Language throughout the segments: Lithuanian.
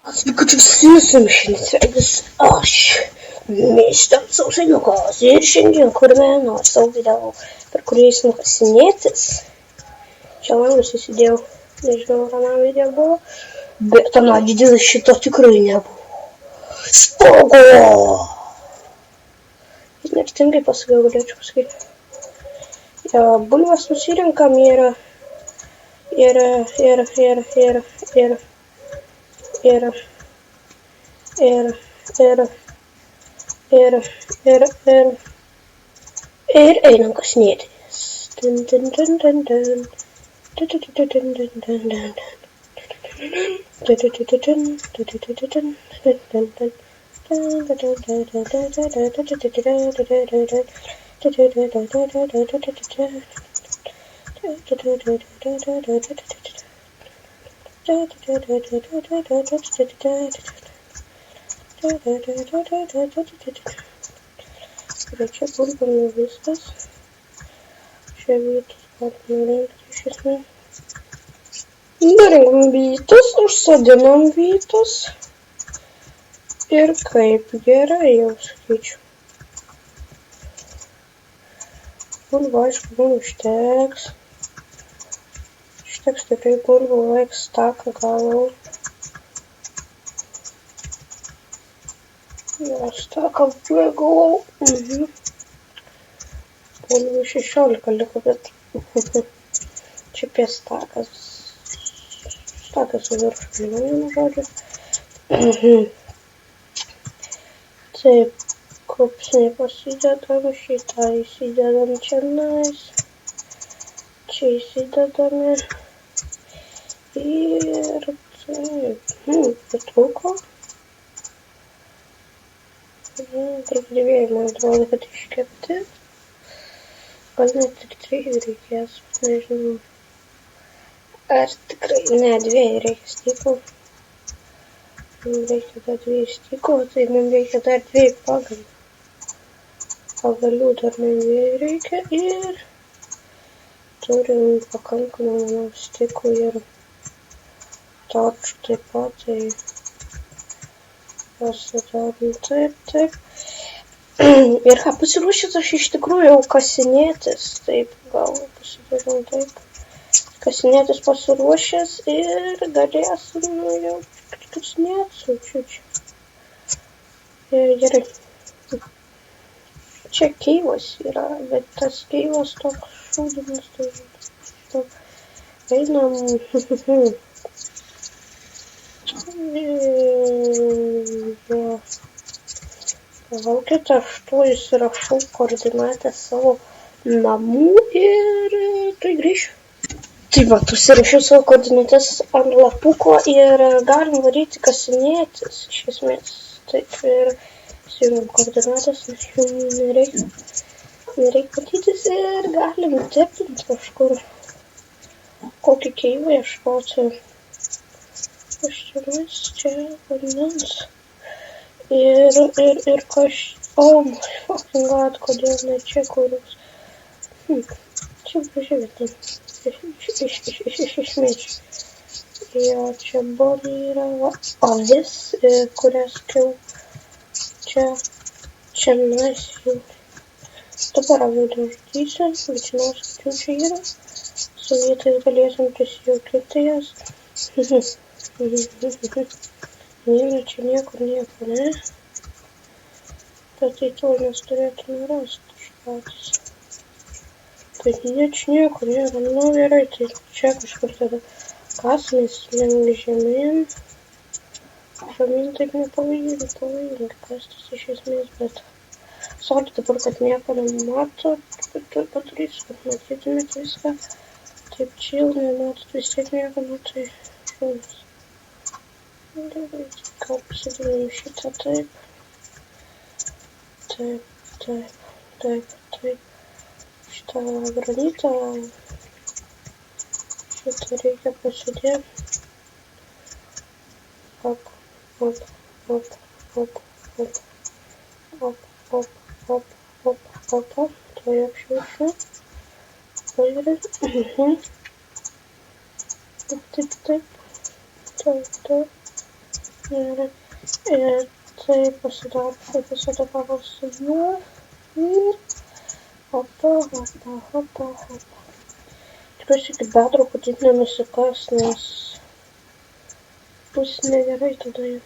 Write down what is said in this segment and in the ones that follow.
Sveiki, čia su jūsų šiandien aš, Mr. Sausainiukas, ir šiandien kurime nuo savo video, per kurį eisim kasinėtis. Čia langus įsidėjau, nežinau, ar aną video buvo, bet aną video šito tikrai nebuvo. Spogo! Nertingai pasakiau, galėčiau pasakyti. Bulves nusirenkam ir einam kasinėtis. Čia bulbam jau viskas. Čia vytas galima rinkti iš esmės. Darinkam vytas, užsodinam vytas. Ir kaip gerai jau sakyčiau. Bulbų aišku mums užteks. Užteks tikrai bulbų, laik staką galau. Ja, staką galau. Bulbų 16 liko, bet čia apie stakas. Stakas su viršų, vienu žodžiu. Taip, kopsnį pasidedam, šitą įsidedam čia nais. Čia įsidedame. Ir taip, patrūko. Trupdėvėjai, man atrodo, kad iškepti. Gal net tik 3 reikės, nežinau. Ar tikrai, ne, 2 reikia stykų. Mums reikia dar 2 stykų, tai mums reikia dar 2 pagalių. Pagalių dar man 2 reikia ir turim pakankamai manau stykų ir torčių taip pat, tai pasidarom taip. Ir ką, pasiruošęs aš iš tikrųjų jau kasinėtis, taip, gal pasidarom taip. Kasinėtis pasiruošęs ir galėsim jau kasinėti čiūčiu. Gerai. Čia keivas yra, bet tas keivas toks šūdinas, tai einam. Palaukite, aš tuo įsirašau koordinatę savo namų ir tai grįšiu. Tai va, užsirašiau savo koordinates ant lapuko ir galim varyti kasinėtis, iš esmės. Taip, ir įsijungiam koordinates, nes jų nereikia matytis ir galim tepinti kažkur kokį keivą ieškoti. Aš čia vandens. Ir kas... Oh my fucking god, kodėl ne čia kūrus. Čia pažiūrėti. Iš esmės. Jo, čia body yra avis, kurias kiau čia mes jau. Dabar avių žudysiu, bet žinau, skaičiu čia yra. Su vietais galėsim prisijaukinti jas. Nėra čia niekur, ne? Bet tai to mes turėtume rasti iš patys. Bet niekur nėra, nu gerai, tai čia kažkur tada kasmės lengvi žemyn. Žemyn taip nepavojingai kastis iš esmės, bet sorry dabar, kad nieko nemato, bet padarysiu, kad matytumėt viską. Taip chill, nematot vis tiek nieko, nu tai šūnas. Gerai, gal pasidėlim šitą taip. Šitą granitą. Šitą reikia pasidėti. Op. Tai apšviesiu. Taip. Ir tai pasidaro, kaip visada pagal su juo. Ir hopa, hopa, hopa, hopa. Tikiuosi, iki bedroko taip nenusikas, nes bus negerai tada jau.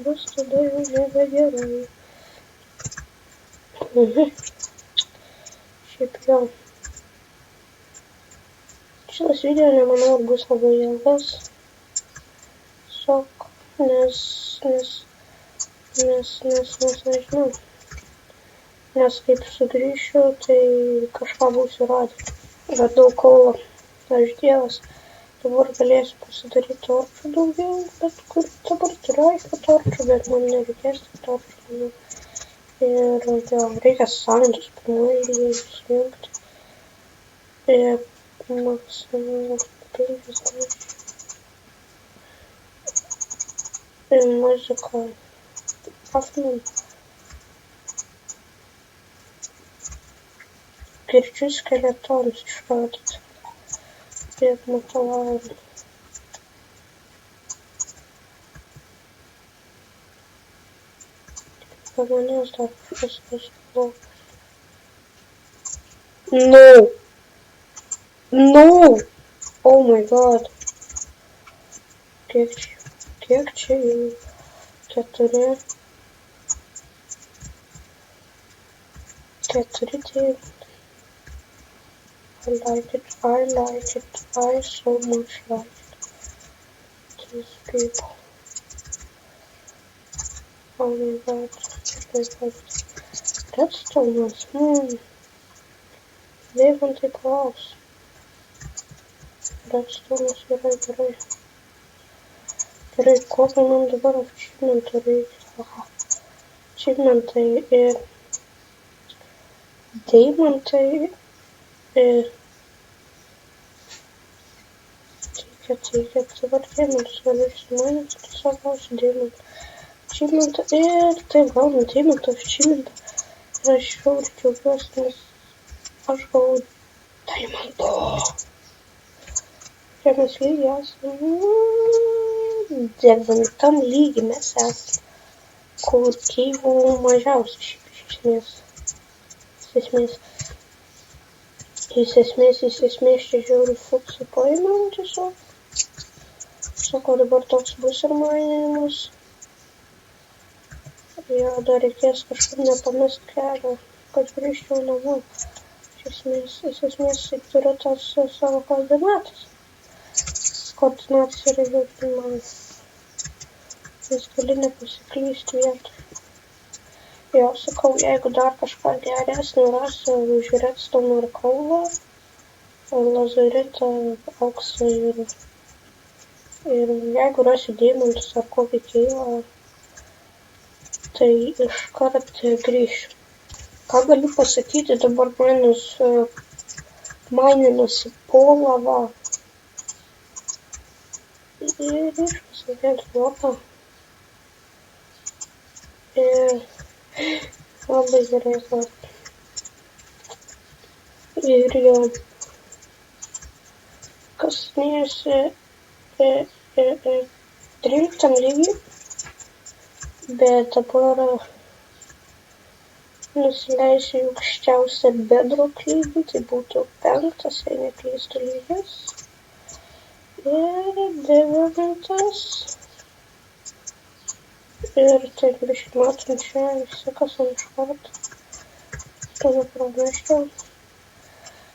Bus tada jau nebegerai. Šiaip jau. Šitas video nemanau bus labai ilgas. Tiesiog, nes nežinau. Nes kaip sugrįšiu, tai kažką būsiu radęs. Radau kaulą. Aš dievas. Dabar galėsiu pasidaryti torčių daugiau, bet kur dabar turiu aišku torčių, bet man nereikės tik torčių. Ir jo, reikia sandus pirmoji įsijungti. Ir maksimum 50. Ir muzika. Afnan. Girdžiu skeletonus išrodyti. Ir matalavimą. Be manęs dar viskas blogas. No! No! Oh my god. Kiek čia jau? 4 dėjimas. I like it, I so much like it. These people. Oh my god, redstone. Deimantai klaus. Redstone yra gerai. Gerai, kokio man dabar achievementą reikia. Aha. Achievementai ir deimantai ir teikia, dabar deimantus galiu išsimainyti, tiesiog gausiu deimantą. Achievementą ir taip gaunu deimantą achievementą. Ir aš jau džiaugiuosi, nes aš gavau deimanto. Ir mes lygiai esame 9 lygiai mes esame, kur keivų mažiausiai šiaip iš esmės čia žiauriai fuksų paėmėm tiesiog. Sako, dabar toks bus ir mainimas. Jo, dar reikės kažkaip nepamest kelio, kad grįžčiau namo. Iš esmės turiu tas savo koordinatas. Koordinatas yra jau man. Jis gali nepasiklysti vietoj. Jo, sakau, jeigu dar kažką geresnį rasiu už redstone ir kaulą, lazeritą, auksą ir jeigu rasiu deimantus ar kokį keilą, tai iškart grįšiu. Ką galiu pasakyti, dabar maininasi po lava. Ir išpasidėt lopą. Ir labai gerai atrodo. Ir jau kasinėjusi 13 lygį, bet dabar nusileisiu į aukščiausią bedrock lygį, tai būtų 5, jei neklystu lygis. Ir 9. Ir taip biškį matom čia visi, kas ant iškart. Tada praneščiau.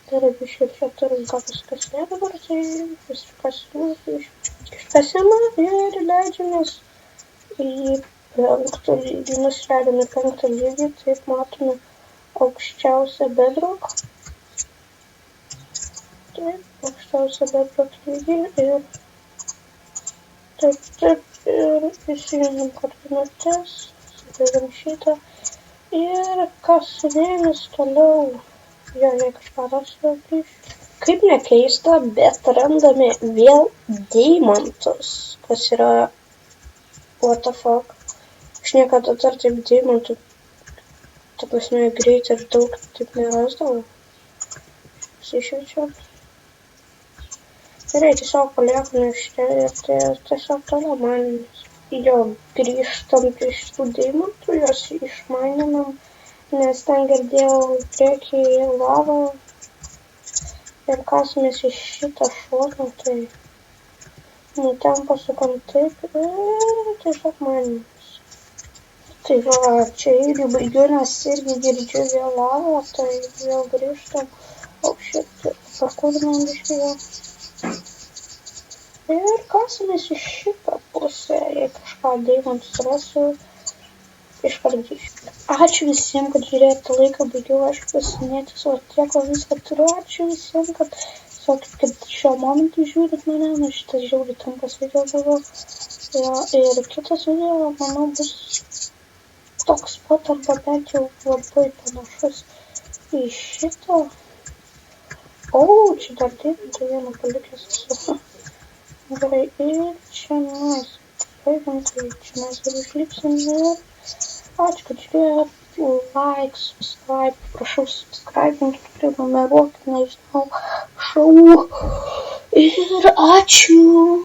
Gerai, biškį čia turim ką paskasnė dabar, tai iškasime ir leidžiamės į 5 lygį. Nusileidome 5 lygį, taip matome aukščiausią bedrock. Taip, aukščiausią bedrock lygį ir taip. Ir įsijungiam koordinates, sudedam šitą ir kasinėjomės toliau. Jo, jei kažką rasiu grįžti. Kaip nekeista, bet randame vėl deimantus, kas yra what the fuck. Aš niekada dar taip deimantų, ta prasme, greit ir daug taip nerasdavau. Pasišviečiau. Gerai, tiesiog paliekame šitą ir tiesiog toliau manimas. jo grįžtam prie šitų deimantų, juos išmaininam, nes ten girdėjau priekyje lavą ir kasimės iš šitą šoną, tai ten pasukam taip ir tiesiog maininas. Tai va, čia irgi baigiu, nes irgi girdžiu vėl lavą, tai vėl grįžtam. O šit, parkūrinam biškį vėl. Ir kasimės iš šitą pusę, jei kažką deimantus rasiu, išvardysiu. Ačiū visiems, kad žiūrėjote laiką, baigiau aišku pasinėtis, o tiek viską turiu, ačiū visiems, kad sakėt, kad šiuo momentu žiūrit mane, nu šitas žiauriai trumpas video buvo. Ja, ir kitas video, manau, bus toks pat arba bent jau labai panašus į šitą. O, čia dar deimantų vieną palikęs esu. Gerai, ir čia mes baigiam, tai čia mes ir užlipsim ir ačiū, kad žiūrėjot, like, subscribe, prašau subscribinti, prenumeruokit, nežinau, prašau ir ačiū.